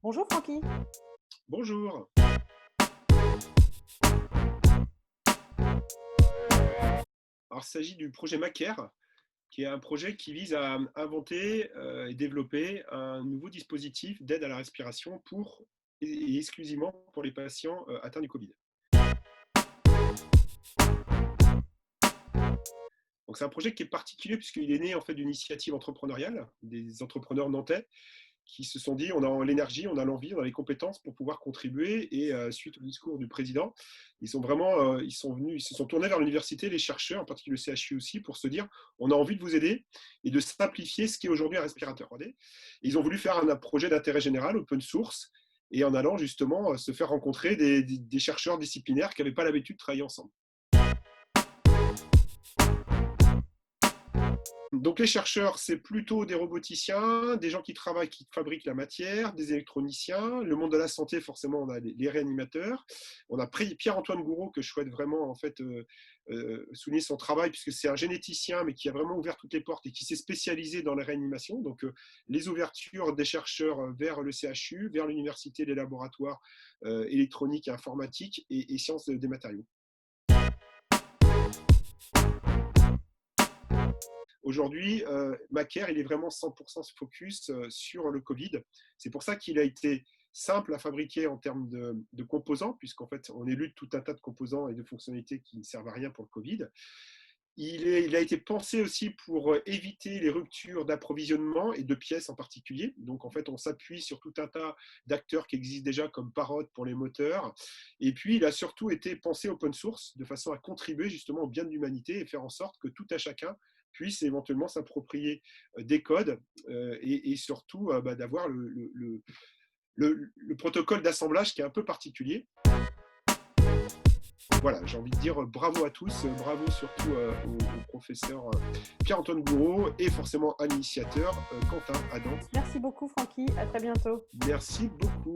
Bonjour Francky. Bonjour. Alors, il s'agit du projet Macaire, qui est un projet qui vise à inventer et développer un nouveau dispositif d'aide à la respiration pour et exclusivement pour les patients atteints du Covid. Donc, c'est un projet qui est particulier puisqu'il est né en fait d'une initiative entrepreneuriale des entrepreneurs nantais qui se sont dit on a l'énergie, on a l'envie, on a les compétences pour pouvoir contribuer. Et suite au discours du président, ils sont venus, ils se sont tournés vers l'université, les chercheurs, en particulier le CHU aussi, pour se dire on a envie de vous aider et de simplifier ce qui est aujourd'hui un respirateur. Et ils ont voulu faire un projet d'intérêt général, open source, et en allant justement se faire rencontrer des chercheurs disciplinaires qui n'avaient pas l'habitude de travailler ensemble. Donc les chercheurs, c'est plutôt des roboticiens, des gens qui travaillent, qui fabriquent la matière, des électroniciens. Le monde de la santé, forcément, on a les réanimateurs. On a Pierre-Antoine Gouraud, que je souhaite vraiment en fait souligner son travail, puisque c'est un généticien, mais qui a vraiment ouvert toutes les portes et qui s'est spécialisé dans la réanimation. Donc les ouvertures des chercheurs vers le CHU, vers l'université, les laboratoires électroniques et informatiques et sciences des matériaux. Aujourd'hui, Macaire, il est vraiment 100% focus sur le Covid. C'est pour ça qu'il a été simple à fabriquer en termes de composants, puisqu'en fait, on élude tout un tas de composants et de fonctionnalités qui ne servent à rien pour le Covid. Il a été pensé aussi pour éviter les ruptures d'approvisionnement et de pièces en particulier. Donc, en fait, on s'appuie sur tout un tas d'acteurs qui existent déjà, comme Parrot pour les moteurs. Et puis, il a surtout été pensé open source, de façon à contribuer justement au bien de l'humanité et faire en sorte que tout à chacun puisse éventuellement s'approprier des codes et surtout d'avoir le protocole d'assemblage qui est un peu particulier. Voilà, j'ai envie de dire bravo à tous, bravo surtout au professeur Pierre-Antoine Gouraud et forcément à l'initiateur Quentin Adam. Merci beaucoup Francky, à très bientôt. Merci beaucoup.